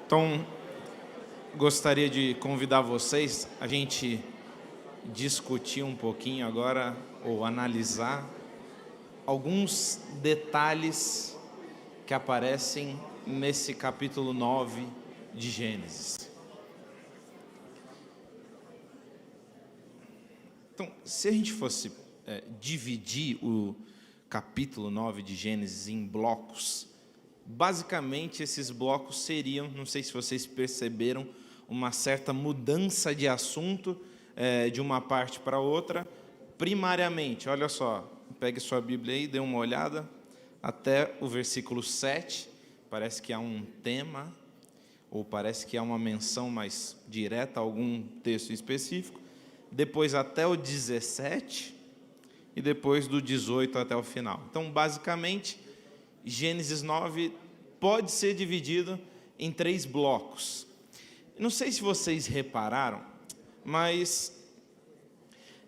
Então, gostaria de convidar vocês a gente discutir um pouquinho agora, ou analisar, alguns detalhes que aparecem nesse capítulo 9 de Gênesis. Então, se a gente fosse dividir o capítulo 9 de Gênesis em blocos, basicamente esses blocos seriam, não sei se vocês perceberam, uma certa mudança de assunto de uma parte para outra. Primariamente, olha só, pegue sua Bíblia aí, dê uma olhada, até o versículo 7, parece que há um tema, ou parece que há uma menção mais direta a algum texto específico. Depois até o 17, e depois do 18 até o final. Então, basicamente, Gênesis 9 pode ser dividido em 3 blocos. Não sei se vocês repararam, mas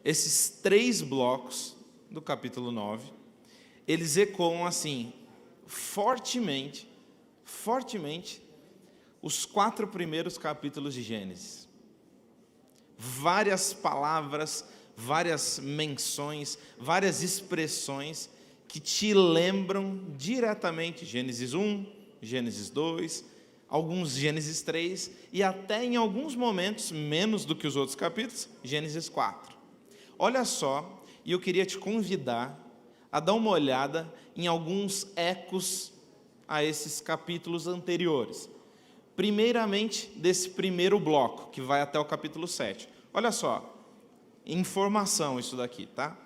esses 3 blocos do capítulo 9, eles ecoam assim, fortemente, os 4 primeiros capítulos de Gênesis. Várias palavras, várias menções, várias expressões que te lembram diretamente Gênesis 1, Gênesis 2, alguns Gênesis 3 e até em alguns momentos, menos do que os outros capítulos, Gênesis 4. Olha só, e eu queria te convidar a dar uma olhada em alguns ecos a esses capítulos anteriores. Primeiramente, desse primeiro bloco, que vai até o capítulo 7. Olha só, informação isso daqui, tá?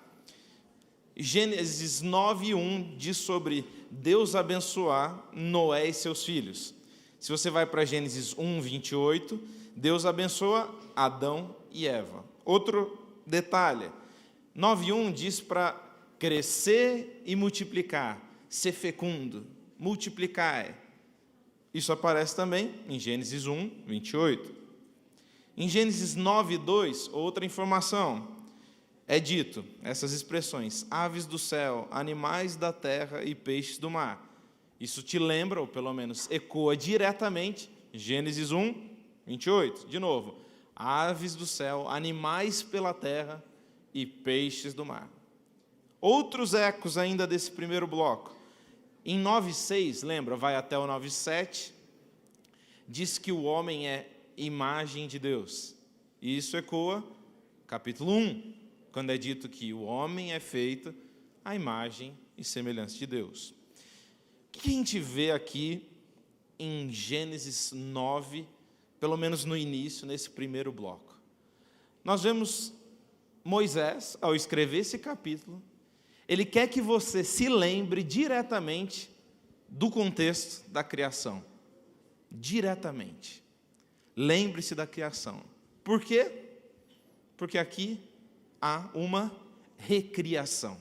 Gênesis 9:1 diz sobre Deus abençoar Noé e seus filhos. Se você vai para Gênesis 1:28, Deus abençoa Adão e Eva. Outro detalhe, 9:1 diz para crescer e multiplicar, ser fecundo, multiplicai. Isso aparece também em Gênesis 1:28. Em Gênesis 9:2, outra informação, é dito, essas expressões, aves do céu, animais da terra e peixes do mar. Isso te lembra, ou pelo menos ecoa diretamente, Gênesis 1:28. De novo, aves do céu, animais pela terra e peixes do mar. Outros ecos ainda desse primeiro bloco. Em 9:6, lembra, vai até o 9:7, diz que o homem é imagem de Deus. E isso ecoa capítulo 1, quando é dito que o homem é feito à imagem e semelhança de Deus. O que a gente vê aqui em Gênesis 9, pelo menos no início, nesse primeiro bloco? Nós vemos Moisés, ao escrever esse capítulo, ele quer que você se lembre diretamente do contexto da criação. Diretamente. Lembre-se da criação. Por quê? Porque aqui há uma recriação.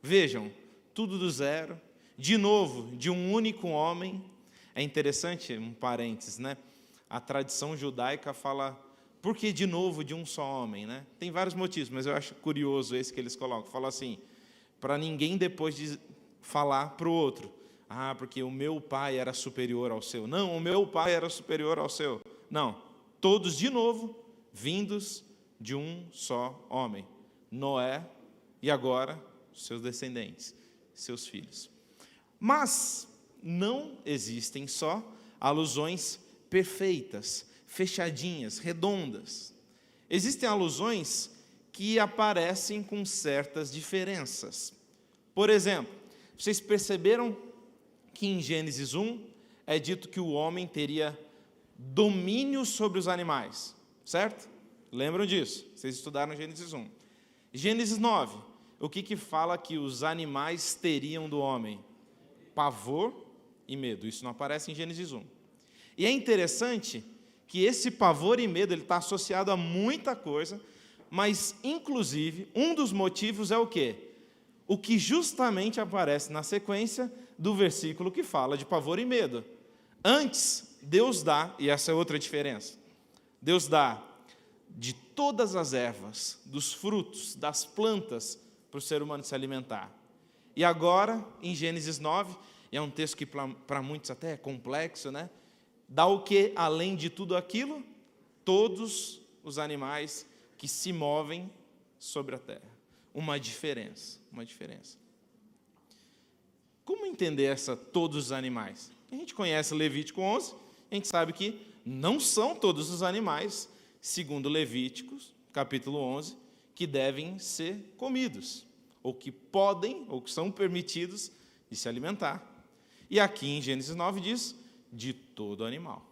Vejam, tudo do zero, de novo, de um único homem. É interessante, um parênteses, né? A tradição judaica fala, por que de novo de um só homem, né? Tem vários motivos, mas eu acho curioso esse que eles colocam. Fala assim, para ninguém depois de falar para o outro, porque o meu pai era superior ao seu. Não, o meu pai era superior ao seu. Não, todos de novo, vindos de um só homem. Noé e agora seus descendentes, seus filhos. Mas não existem só alusões perfeitas, fechadinhas, redondas. Existem alusões que aparecem com certas diferenças. Por exemplo, vocês perceberam que em Gênesis 1 é dito que o homem teria domínio sobre os animais, certo? Lembram disso? Vocês estudaram Gênesis 1. Gênesis 9, o que fala que os animais teriam do homem? Pavor e medo. Isso não aparece em Gênesis 1. E é interessante que esse pavor e medo ele está associado a muita coisa, mas, inclusive, um dos motivos é o quê? O que justamente aparece na sequência do versículo que fala de pavor e medo. Antes, Deus dá, e essa é outra diferença, Deus dá de todas as ervas, dos frutos, das plantas, para o ser humano se alimentar. E agora, em Gênesis 9, é um texto que para muitos até é complexo, né? Dá o que além de tudo aquilo? Todos os animais que se movem sobre a terra. Uma diferença. Como entender essa todos os animais? A gente conhece Levítico 11, a gente sabe que não são todos os animais, segundo Levíticos, capítulo 11, que devem ser comidos, ou que podem, ou que são permitidos de se alimentar. E aqui em Gênesis 9 diz, de todo animal.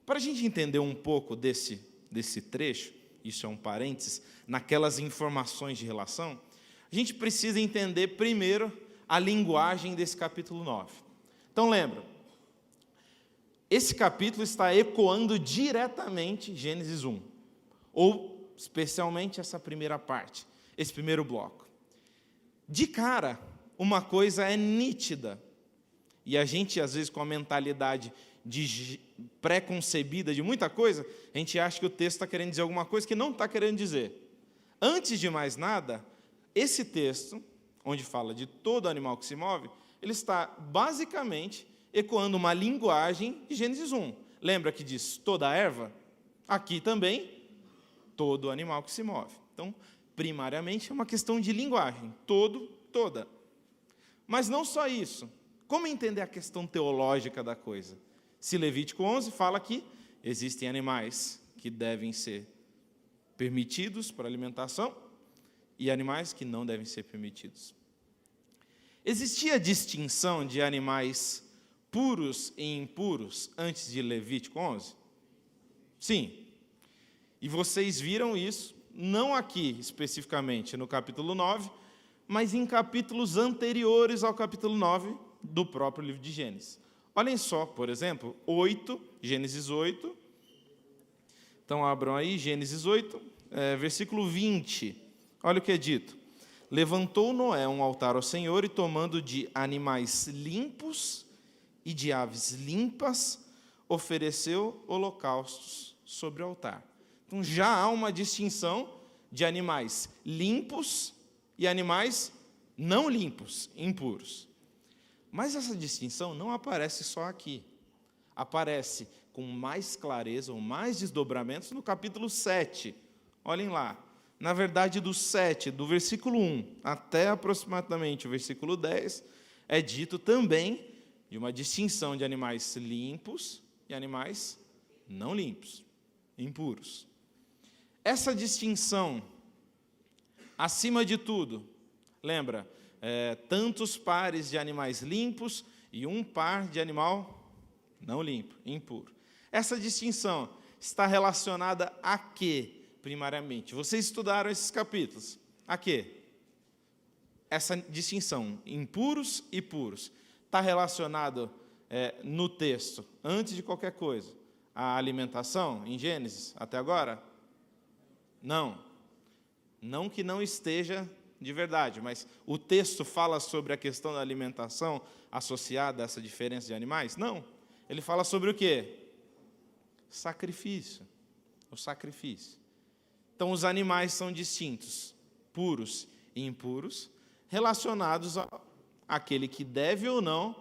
Para a gente entender um pouco desse trecho, isso é um parênteses, naquelas informações de relação, a gente precisa entender primeiro a linguagem desse capítulo 9. Então lembra, esse capítulo está ecoando diretamente Gênesis 1, ou especialmente essa primeira parte, esse primeiro bloco. De cara, uma coisa é nítida, e a gente, às vezes, com a mentalidade pré-concebida de muita coisa, a gente acha que o texto está querendo dizer alguma coisa que não está querendo dizer. Antes de mais nada, esse texto, onde fala de todo animal que se move, ele está basicamente ecoando uma linguagem de Gênesis 1. Lembra que diz toda erva? Aqui também, todo animal que se move. Então, primariamente, é uma questão de linguagem. Todo, toda. Mas não só isso. Como entender a questão teológica da coisa? Se Levítico 11 fala que existem animais que devem ser permitidos para alimentação e animais que não devem ser permitidos. Existia distinção de animais puros e impuros antes de Levítico 11? Sim. E vocês viram isso, não aqui especificamente no capítulo 9, mas em capítulos anteriores ao capítulo 9 do próprio livro de Gênesis. Olhem só, por exemplo, 8, Gênesis 8. Então, abram aí, Gênesis 8, versículo 20. Olha o que é dito. Levantou Noé um altar ao Senhor e, tomando de animais limpos e de aves limpas, ofereceu holocaustos sobre o altar. Então, já há uma distinção de animais limpos e animais não limpos, impuros. Mas essa distinção não aparece só aqui. Aparece com mais clareza ou mais desdobramentos no capítulo 7. Olhem lá. Na verdade, do 7, do versículo 1 até aproximadamente o versículo 10, é dito também de uma distinção de animais limpos e animais não limpos, impuros. Essa distinção, acima de tudo, lembra, tantos pares de animais limpos e um par de animal não limpo, impuro. Essa distinção está relacionada a quê, primariamente? Vocês estudaram esses capítulos. A quê? Essa distinção, impuros e puros, está relacionado no texto, antes de qualquer coisa, à alimentação, em Gênesis, até agora? Não. Não que não esteja de verdade, mas o texto fala sobre a questão da alimentação associada a essa diferença de animais? Não. Ele fala sobre o quê? Sacrifício. O sacrifício. Então, os animais são distintos, puros e impuros, relacionados àquele que deve ou não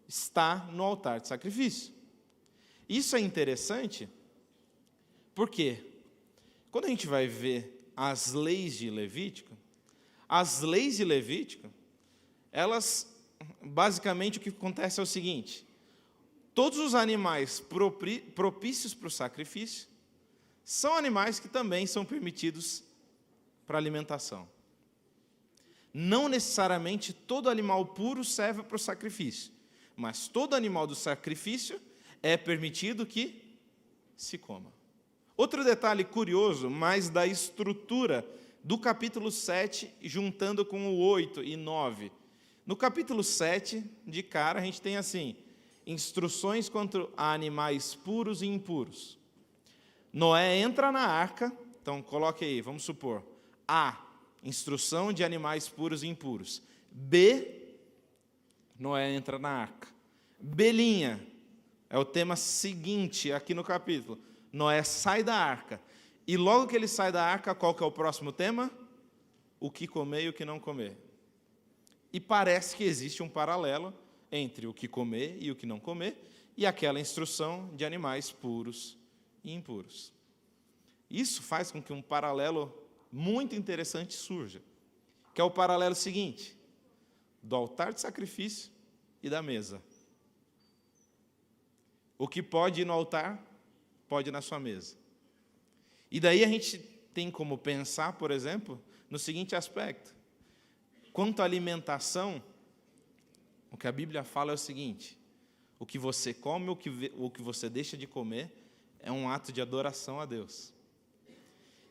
estar no altar de sacrifício. Isso é interessante, porque quando a gente vai ver as leis de Levítico, elas, basicamente, o que acontece é o seguinte: todos os animais propícios para o sacrifício são animais que também são permitidos para alimentação. Não necessariamente todo animal puro serve para o sacrifício, mas todo animal do sacrifício é permitido que se coma. Outro detalhe curioso, mais da estrutura do capítulo 7, juntando com o 8 e 9. No capítulo 7, de cara, a gente tem assim, instruções quanto a animais puros e impuros. Noé entra na arca, então coloque aí, vamos supor, A, instrução de animais puros e impuros. B, Noé entra na arca. B', é o tema seguinte aqui no capítulo. Noé sai da arca. E logo que ele sai da arca, qual que é o próximo tema? O que comer e o que não comer. E parece que existe um paralelo entre o que comer e o que não comer, e aquela instrução de animais puros e impuros. Isso faz com que um paralelo muito interessante surja, que é o paralelo seguinte, do altar de sacrifício e da mesa. O que pode ir no altar, pode ir na sua mesa. E daí a gente tem como pensar, por exemplo, no seguinte aspecto. Quanto à alimentação, o que a Bíblia fala é o seguinte, o que você come, o que você deixa de comer, é um ato de adoração a Deus.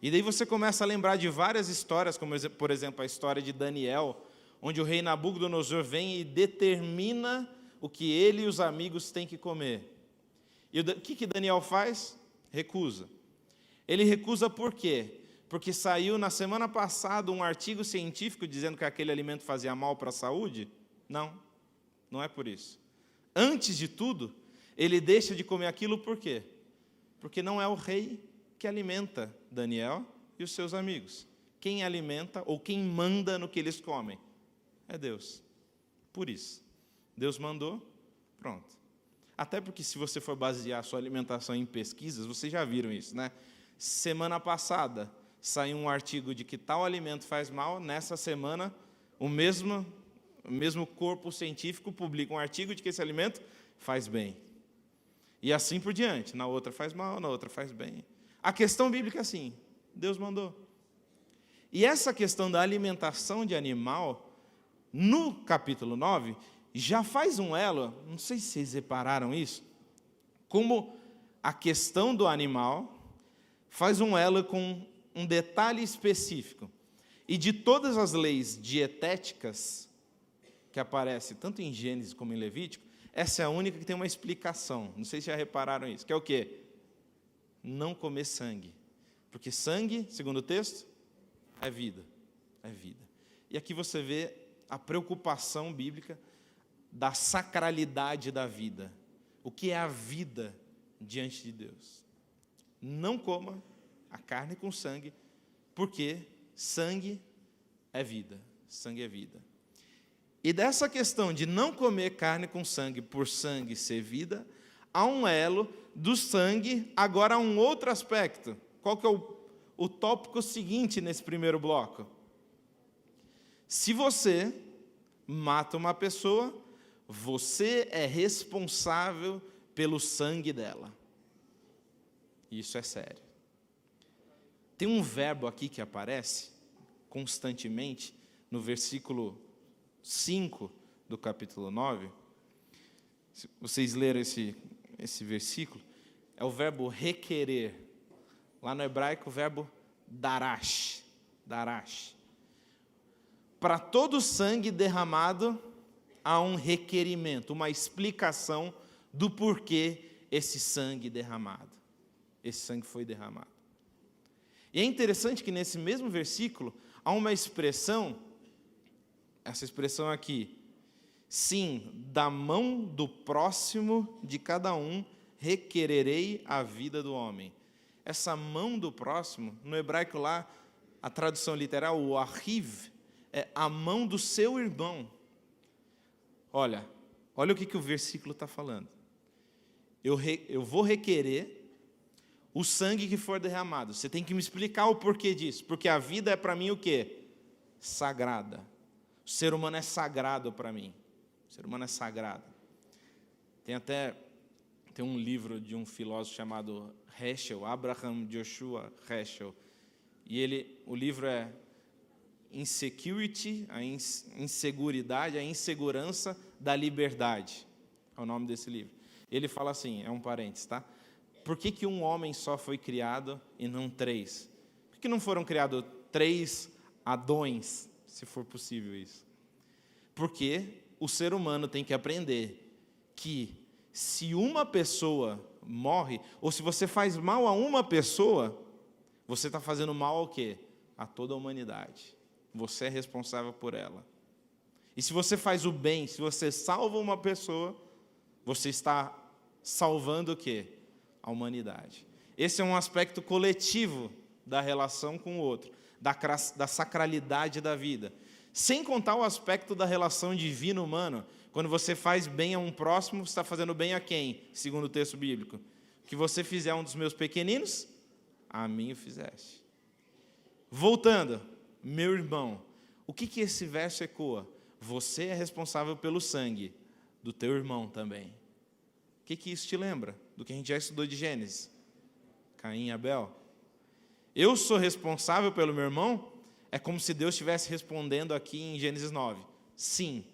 E daí você começa a lembrar de várias histórias, como, por exemplo, a história de Daniel, onde o rei Nabucodonosor vem e determina o que ele e os amigos têm que comer. E o que Daniel faz? Recusa. Ele recusa por quê? Porque saiu na semana passada um artigo científico dizendo que aquele alimento fazia mal para a saúde? Não, não é por isso. Antes de tudo, ele deixa de comer aquilo por quê? Porque não é o rei que alimenta Daniel e os seus amigos. Quem alimenta ou quem manda no que eles comem é Deus. Por isso, Deus mandou, pronto. Até porque se você for basear a sua alimentação em pesquisas, vocês já viram isso, né? Semana passada saiu um artigo de que tal alimento faz mal, nessa semana o mesmo corpo científico publica um artigo de que esse alimento faz bem. E assim por diante, na outra faz mal, na outra faz bem. A questão bíblica é assim, Deus mandou. E essa questão da alimentação de animal, no capítulo 9, já faz um elo, não sei se vocês repararam isso, como a questão do animal faz um elo com um detalhe específico. E de todas as leis dietéticas que aparecem tanto em Gênesis como em Levítico, essa é a única que tem uma explicação. Não sei se já repararam isso, que é o quê? Não comer sangue. Porque sangue, segundo o texto, é vida. É vida. E aqui você vê a preocupação bíblica da sacralidade da vida. O que é a vida diante de Deus? Não coma a carne com sangue, porque sangue é vida. Sangue é vida. E dessa questão de não comer carne com sangue, por sangue ser vida, há um elo do sangue, agora há um outro aspecto. Qual que é o tópico seguinte nesse primeiro bloco? Se você mata uma pessoa, você é responsável pelo sangue dela. Isso é sério. Tem um verbo aqui que aparece constantemente no versículo 5 do capítulo 9. Se vocês leram esse versículo, é o verbo requerer. Lá no hebraico, o verbo darash. Darash. Para todo sangue derramado, há um requerimento, uma explicação do porquê esse sangue derramado. Esse sangue foi derramado. E é interessante que nesse mesmo versículo, há uma expressão, essa expressão aqui, sim, da mão do próximo de cada um requererei a vida do homem. Essa mão do próximo, no hebraico lá, a tradução literal, o ahiv, é a mão do seu irmão. Olha o que o versículo está falando. Eu vou requerer o sangue que for derramado. Você tem que me explicar o porquê disso. Porque a vida é para mim o quê? Sagrada. O ser humano é sagrado para mim. O ser humano é sagrado. Tem um livro de um filósofo chamado Heschel, Abraham Joshua Heschel. E o livro é Insecurity, a inseguridade, a insegurança da liberdade. É o nome desse livro. Ele fala assim, é um parênteses, tá? Por que um homem só foi criado e não 3? Por que não foram criados 3 Adões, se for possível isso? Porque o ser humano tem que aprender que se uma pessoa morre, ou se você faz mal a uma pessoa, você está fazendo mal ao quê? A toda a humanidade. Você é responsável por ela. E se você faz o bem, se você salva uma pessoa, você está salvando o quê? A humanidade. Esse é um aspecto coletivo da relação com o outro, da sacralidade da vida. Sem contar o aspecto da relação divino-humana, Quando você faz bem a um próximo, você está fazendo bem a quem? Segundo o texto bíblico. O que você fizer a um dos meus pequeninos, a mim o fizeste. Voltando, meu irmão, o que esse verso ecoa? Você é responsável pelo sangue do teu irmão também. O que isso te lembra? Do que a gente já estudou de Gênesis. Caim e Abel. Eu sou responsável pelo meu irmão? É como se Deus estivesse respondendo aqui em Gênesis 9. Sim,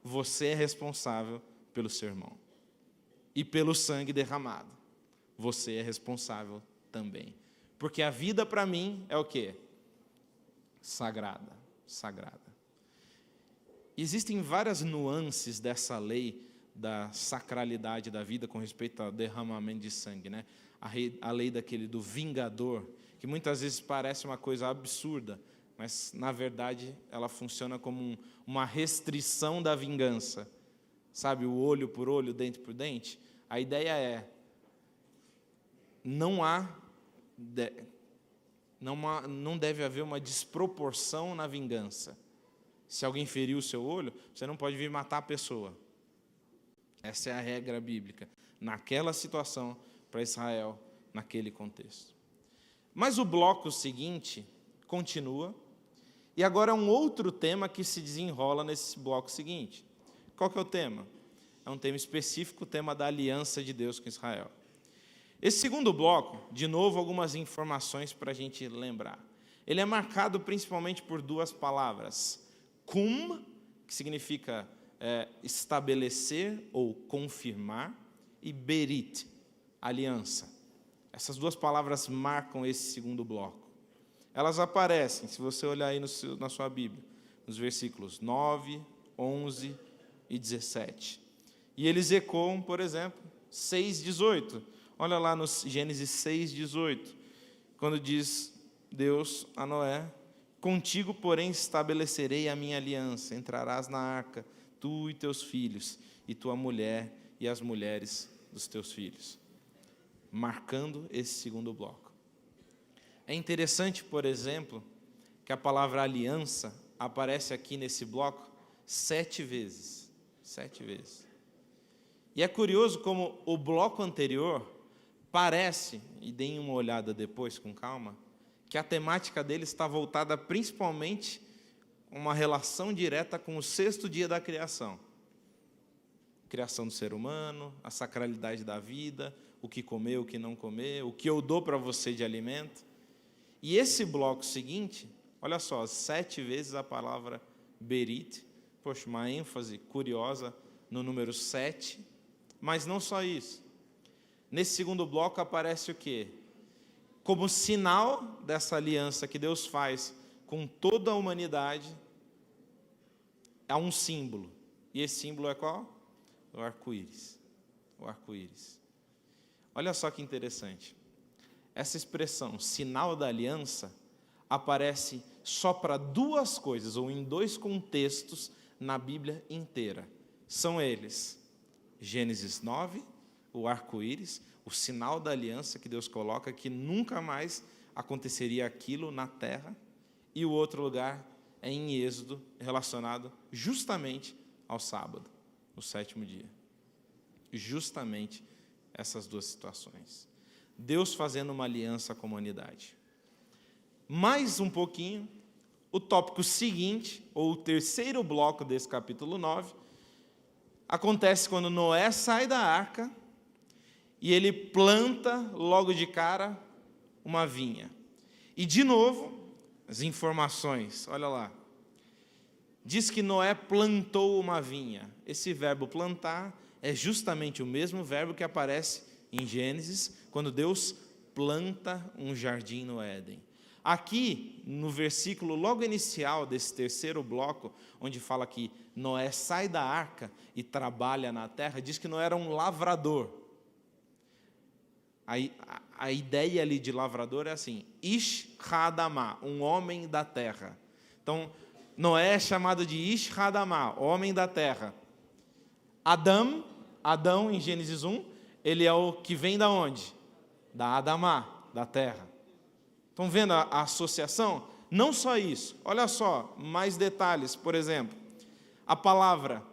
você é responsável pelo seu irmão. E pelo sangue derramado. Você é responsável também. Porque a vida para mim é o quê? Sagrada. Sagrada. Existem várias nuances dessa lei da sacralidade da vida com respeito ao derramamento de sangue, né? A lei daquele do vingador, que muitas vezes parece uma coisa absurda, mas na verdade ela funciona como uma restrição da vingança. Sabe, o olho por olho, dente por dente? A ideia é, não deve haver uma desproporção na vingança. Se alguém feriu o seu olho, você não pode vir matar a pessoa. Essa é a regra bíblica, naquela situação, para Israel, naquele contexto. Mas o bloco seguinte continua, e agora é um outro tema que se desenrola nesse bloco seguinte. Qual que é o tema? É um tema específico, o tema da aliança de Deus com Israel. Esse segundo bloco, de novo, algumas informações para a gente lembrar. Ele é marcado principalmente por duas palavras. Cum, que significa estabelecer ou confirmar, e berit, aliança. Essas duas palavras marcam esse segundo bloco. Elas aparecem, se você olhar aí na sua Bíblia, nos versículos 9, 11 e 17. E eles ecoam, por exemplo, 6:18. Olha lá no Gênesis 6:18, quando diz Deus a Noé: contigo, porém, estabelecerei a minha aliança, entrarás na arca, tu e teus filhos, e tua mulher e as mulheres dos teus filhos. Marcando esse segundo bloco. É interessante, por exemplo, que a palavra aliança aparece aqui nesse bloco 7 vezes. 7 vezes. E é curioso como o bloco anterior parece, e deem uma olhada depois com calma, que a temática dele está voltada principalmente a uma relação direta com o 6º dia da criação. Criação do ser humano, a sacralidade da vida, o que comer, o que não comer, o que eu dou para você de alimento. E esse bloco seguinte, olha só, 7 vezes a palavra berit, poxa, uma ênfase curiosa no número 7, mas não só isso. Nesse segundo bloco aparece o quê? Como sinal dessa aliança que Deus faz com toda a humanidade, há um símbolo. E esse símbolo é qual? O arco-íris. O arco-íris. Olha só que interessante. Essa expressão, sinal da aliança, aparece só para 2 coisas, ou em 2 contextos na Bíblia inteira. São eles, Gênesis 9, o arco-íris, o sinal da aliança que Deus coloca, que nunca mais aconteceria aquilo na terra, e o outro lugar é em Êxodo, relacionado justamente ao sábado, o 7º dia. Justamente essas 2 situações. Deus fazendo uma aliança com a humanidade. Mais um pouquinho, o tópico seguinte, ou o 3º bloco desse capítulo 9, acontece quando Noé sai da arca e ele planta logo de cara uma vinha. E de novo, as informações, olha lá. Diz que Noé plantou uma vinha. Esse verbo plantar é justamente o mesmo verbo que aparece em Gênesis, quando Deus planta um jardim no Éden. Aqui, no versículo logo inicial desse 3º bloco, onde fala que Noé sai da arca e trabalha na terra, diz que Noé era um lavrador. A ideia ali de lavrador é assim, Ish Hadamah, um homem da terra. Então, Noé é chamado de Ish Hadamah, homem da terra. Adão, em Gênesis 1, ele é o que vem da onde? Da Adamá, da terra. Estão vendo a associação? Não só isso, olha só, mais detalhes. Por exemplo, a palavra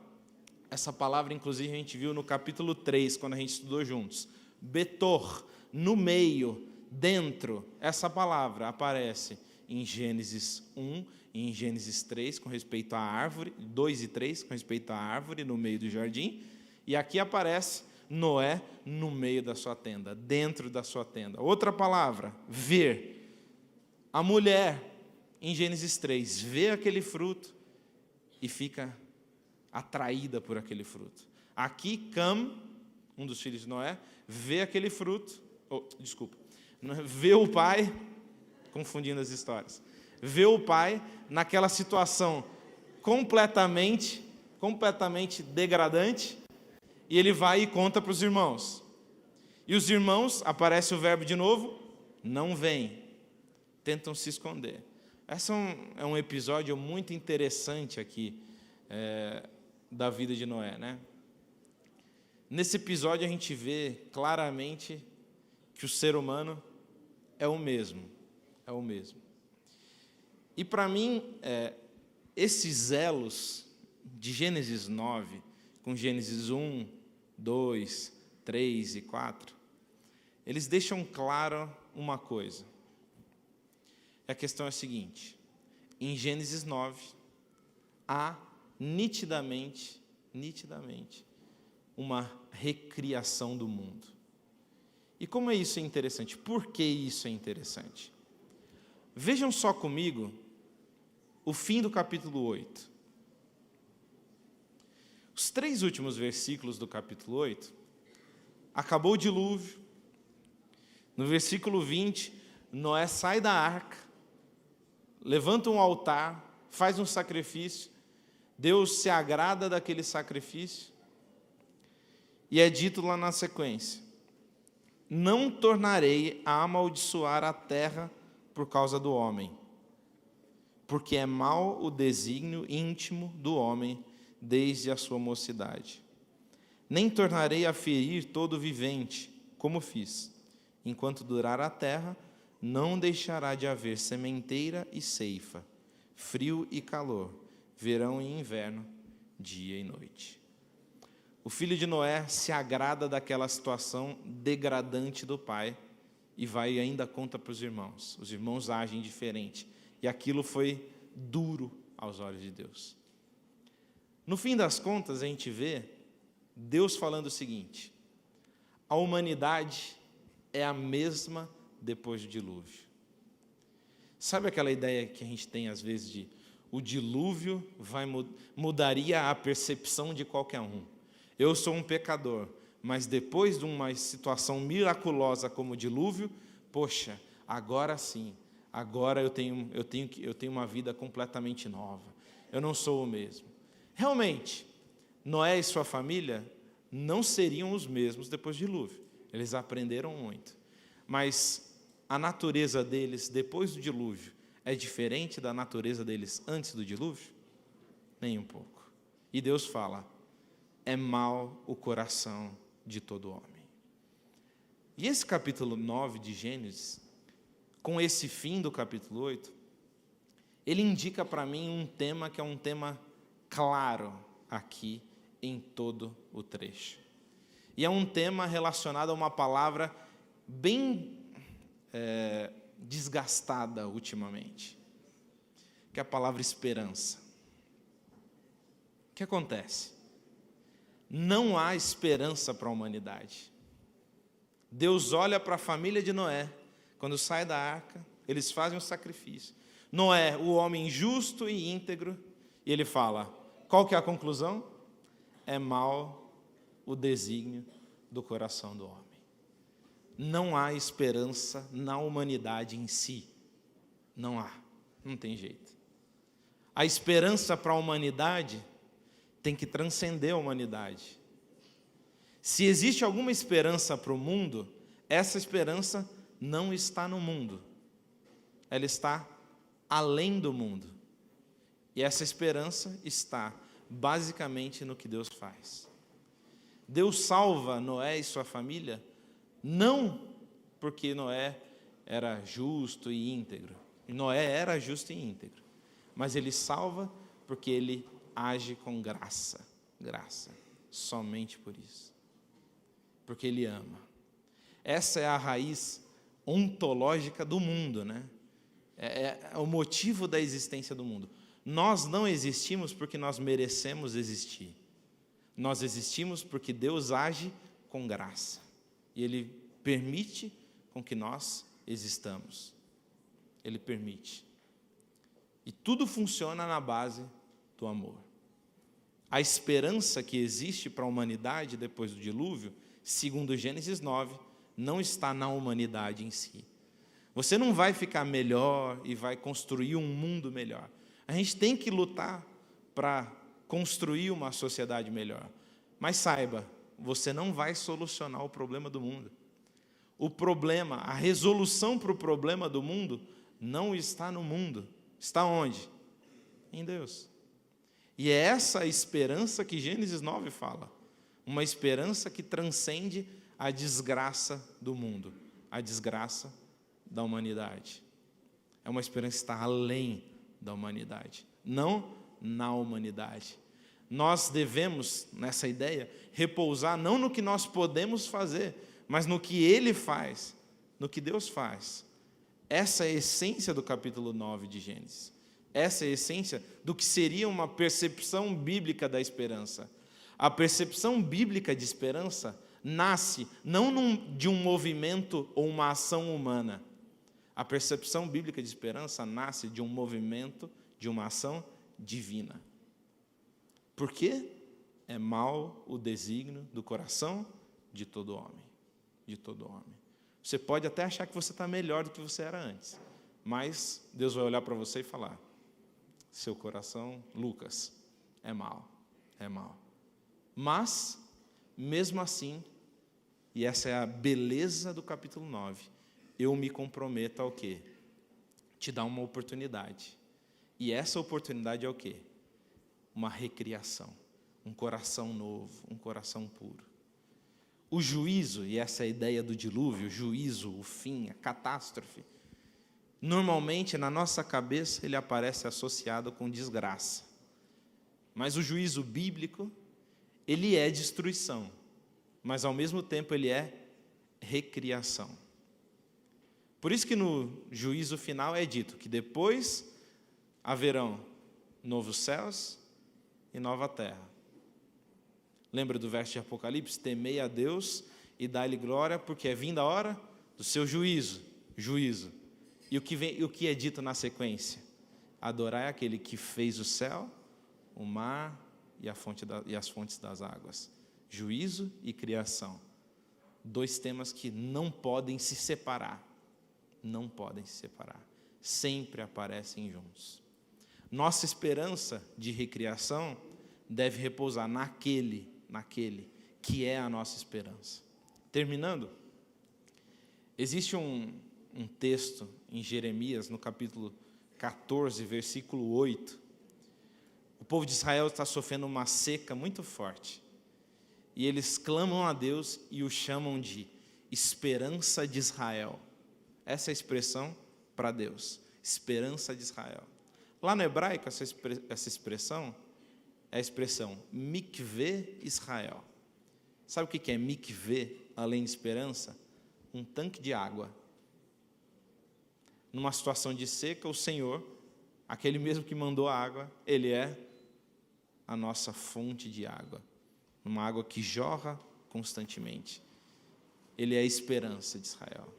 Essa palavra, inclusive, a gente viu no capítulo 3, quando a gente estudou juntos. Betor, no meio, dentro. Essa palavra aparece em Gênesis 1 e em Gênesis 3, com respeito à árvore, 2 e 3, com respeito à árvore no meio do jardim. E aqui aparece Noé no meio da sua tenda, dentro da sua tenda. Outra palavra, ver. A mulher, em Gênesis 3, vê aquele fruto e fica atraída por aquele fruto. Aqui, Cam, um dos filhos de Noé, vê aquele fruto, vê o pai, confundindo as histórias, vê o pai naquela situação completamente degradante, e ele vai e conta para os irmãos. E os irmãos, aparece o verbo de novo, não vêm, tentam se esconder. Esse é um episódio muito interessante aqui, da vida de Noé, né? Nesse episódio a gente vê claramente que o ser humano é o mesmo. E para mim, esses elos de Gênesis 9, com Gênesis 1, 2, 3 e 4, eles deixam claro uma coisa. A questão é a seguinte: em Gênesis 9, há nitidamente uma recriação do mundo. E como isso é interessante? Por que isso é interessante? Vejam só comigo o fim do capítulo 8. Os 3 últimos versículos do capítulo 8, acabou o dilúvio. No versículo 20, Noé sai da arca, levanta um altar, faz um sacrifício, Deus se agrada daquele sacrifício, e é dito lá na sequência: não tornarei a amaldiçoar a terra por causa do homem, porque é mau o desígnio íntimo do homem desde a sua mocidade. Nem tornarei a ferir todo vivente, como fiz. Enquanto durar a terra, não deixará de haver sementeira e ceifa, frio e calor, verão e inverno, dia e noite. O filho de Noé se agrada daquela situação degradante do pai e vai e ainda conta para os irmãos. Os irmãos agem diferente. E aquilo foi duro aos olhos de Deus. No fim das contas, a gente vê Deus falando o seguinte: a humanidade é a mesma depois do dilúvio. Sabe aquela ideia que a gente tem às vezes de o dilúvio mudaria a percepção de qualquer um? Eu sou um pecador, mas depois de uma situação miraculosa como o dilúvio, poxa, agora sim, agora eu tenho uma vida completamente nova. Eu não sou o mesmo. Realmente, Noé e sua família não seriam os mesmos depois do dilúvio. Eles aprenderam muito. Mas a natureza deles depois do dilúvio é diferente da natureza deles antes do dilúvio? Nem um pouco. E Deus fala: é mau o coração de todo homem. E esse capítulo 9 de Gênesis, com esse fim do capítulo 8, ele indica para mim um tema que é um tema claro aqui em todo o trecho. E é um tema relacionado a uma palavra bem desgastada ultimamente, que é a palavra esperança. O que acontece? Não há esperança para a humanidade. Deus olha para a família de Noé, quando sai da arca, eles fazem um sacrifício. Noé, o homem justo e íntegro, e ele fala: qual que é a conclusão? É mau o desígnio do coração do homem. Não há esperança na humanidade em si. Não há, não tem jeito. A esperança para a humanidade tem que transcender a humanidade. Se existe alguma esperança para o mundo, essa esperança não está no mundo. Ela está além do mundo. E essa esperança está basicamente no que Deus faz. Deus salva Noé e sua família não porque Noé era justo e íntegro. Noé era justo e íntegro. Mas ele salva porque ele age com graça. graça. Somente por isso. Porque Ele ama. Essa é a raiz ontológica do mundo, né? É o motivo da existência do mundo. Nós não existimos porque nós merecemos existir. Nós existimos porque Deus age com graça. E Ele permite com que nós existamos. Ele permite. E tudo funciona na base do amor. A esperança que existe para a humanidade depois do dilúvio, segundo Gênesis 9, não está na humanidade em si. Você não vai ficar melhor e vai construir um mundo melhor. A gente tem que lutar para construir uma sociedade melhor. Mas saiba, você não vai solucionar o problema do mundo. O problema, a resolução para o problema do mundo não está no mundo. Está onde? Em Deus. E é essa a esperança que Gênesis 9 fala. Uma esperança que transcende a desgraça do mundo, a desgraça da humanidade. É uma esperança que está além da humanidade, não na humanidade. Nós devemos, nessa ideia, repousar não no que nós podemos fazer, mas no que Ele faz, no que Deus faz. Essa é a essência do capítulo 9 de Gênesis. Essa é a essência do que seria uma percepção bíblica da esperança. A percepção bíblica de esperança nasce não de um movimento ou uma ação humana. A percepção bíblica de esperança nasce de um movimento, de uma ação divina. Por quê? É mau o desígnio do coração de todo homem. De todo homem. Você pode até achar que você está melhor do que você era antes, mas Deus vai olhar para você e falar: seu coração, Lucas, é mau, é mau. Mas, mesmo assim, e essa é a beleza do capítulo 9, eu me comprometo ao quê? Te dar uma oportunidade. E essa oportunidade é o quê? Uma recriação, um coração novo, um coração puro. O juízo, e essa é a ideia do dilúvio, o juízo, o fim, a catástrofe, normalmente na nossa cabeça ele aparece associado com desgraça. Mas o juízo bíblico, ele é destruição, mas ao mesmo tempo ele é recriação. Por isso que no juízo final é dito que depois haverão novos céus e nova terra. Lembra do verso de Apocalipse? Temei a Deus e dai-lhe glória, porque é vinda a hora do seu juízo. Juízo. E o que é dito na sequência? Adorai aquele que fez o céu, o mar e as fontes das águas. Juízo e criação. Dois temas que não podem se separar. Não podem se separar. Sempre aparecem juntos. Nossa esperança de recriação deve repousar naquele que é a nossa esperança. Terminando, existe um texto em Jeremias, no capítulo 14, versículo 8. O povo de Israel está sofrendo uma seca muito forte. E eles clamam a Deus e o chamam de esperança de Israel. Essa é a expressão para Deus, esperança de Israel. Lá no hebraico, essa expressão é a expressão mikveh Israel. Sabe o que é mikveh, além de esperança? Um tanque de água. Numa situação de seca, o Senhor, aquele mesmo que mandou a água, Ele é a nossa fonte de água. Uma água que jorra constantemente. Ele é a esperança de Israel.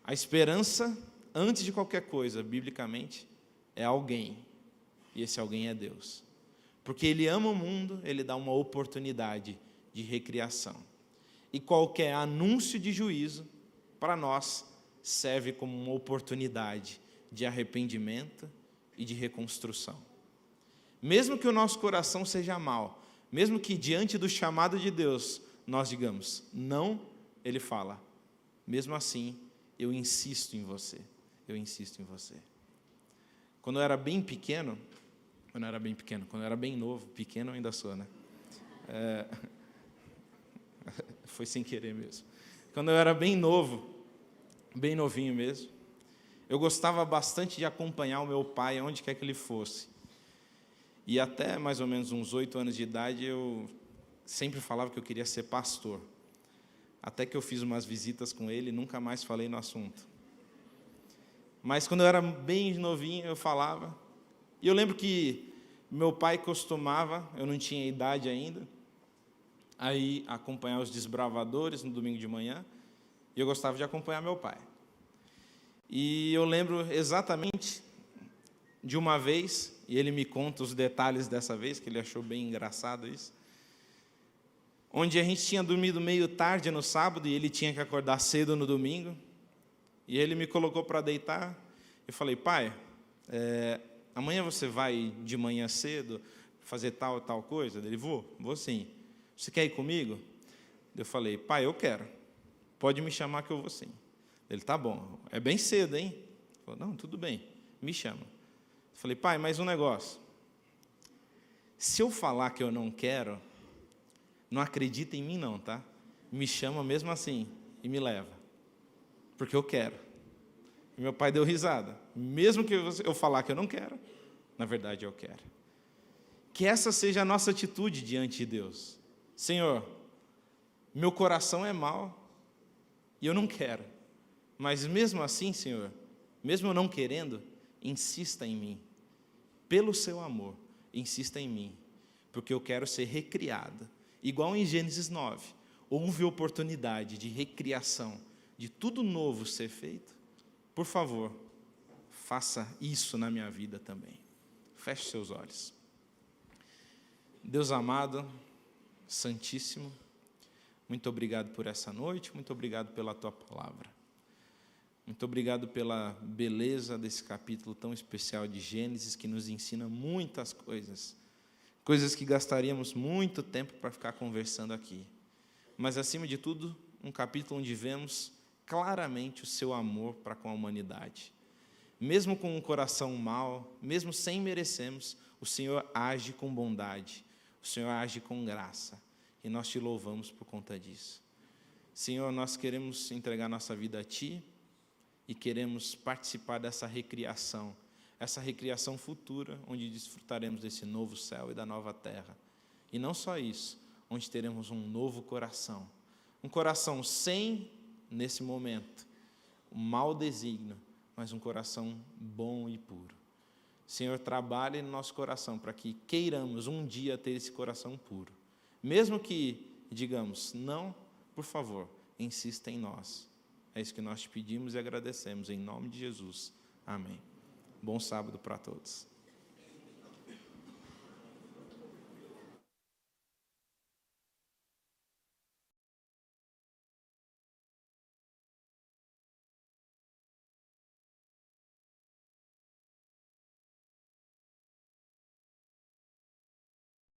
A esperança, antes de qualquer coisa, biblicamente, é alguém. E esse alguém é Deus. Porque Ele ama o mundo, Ele dá uma oportunidade de recriação. E qualquer anúncio de juízo, para nós, serve como uma oportunidade de arrependimento e de reconstrução. Mesmo que o nosso coração seja mau, mesmo que diante do chamado de Deus, nós digamos, não, Ele fala, mesmo assim, eu insisto em você, eu insisto em você. Quando eu era bem pequeno, quando eu era bem novo, pequeno eu ainda sou, né? Foi sem querer mesmo. Quando eu era bem novo, bem novinho mesmo, eu gostava bastante de acompanhar o meu pai, aonde quer que ele fosse. E até mais ou menos uns 8 anos de idade, eu sempre falava que eu queria ser pastor. Até que eu fiz umas visitas com ele e nunca mais falei no assunto. Mas quando eu era bem novinho, eu falava. E eu lembro que meu pai costumava, eu não tinha idade ainda, aí acompanhar os desbravadores no domingo de manhã, e eu gostava de acompanhar meu pai. E eu lembro exatamente de uma vez, e ele me conta os detalhes dessa vez, que ele achou bem engraçado isso, onde a gente tinha dormido meio tarde no sábado, e ele tinha que acordar cedo no domingo, e ele me colocou para deitar. Eu falei: pai, amanhã você vai de manhã cedo fazer tal coisa? Ele: vou sim. Você quer ir comigo? Eu falei: pai, eu quero. Pode me chamar que eu vou sim. Ele: tá bom. É bem cedo, hein? Ele falou: não, tudo bem, me chama. Eu falei: pai, mais um negócio. Se eu falar que eu não quero, não acredita em mim não, tá? Me chama mesmo assim e me leva. Porque eu quero. E meu pai deu risada. Mesmo que eu falar que eu não quero, na verdade eu quero. Que essa seja a nossa atitude diante de Deus. Senhor, meu coração é mau e eu não quero. Mas mesmo assim, Senhor, mesmo eu não querendo, insista em mim. Pelo seu amor, insista em mim. Porque eu quero ser recriado. Igual em Gênesis 9, houve oportunidade de recriação, de tudo novo ser feito. Por favor, faça isso na minha vida também. Feche seus olhos. Deus amado, Santíssimo, muito obrigado por essa noite, muito obrigado pela Tua palavra. Muito obrigado pela beleza desse capítulo tão especial de Gênesis, que nos ensina muitas coisas. Coisas que gastaríamos muito tempo para ficar conversando aqui. Mas, acima de tudo, um capítulo onde vemos claramente o seu amor para com a humanidade. Mesmo com um coração mau, mesmo sem merecermos, o Senhor age com bondade, o Senhor age com graça, e nós te louvamos por conta disso. Senhor, nós queremos entregar nossa vida a Ti e queremos participar dessa recriação, essa recriação futura, onde desfrutaremos desse novo céu e da nova terra. E não só isso, onde teremos um novo coração, um coração sem, nesse momento, o mau desígnio, mas um coração bom e puro. Senhor, trabalhe no nosso coração para que queiramos um dia ter esse coração puro. Mesmo que digamos não, por favor, insista em nós. É isso que nós te pedimos e agradecemos, em nome de Jesus. Amém. Bom sábado para todos.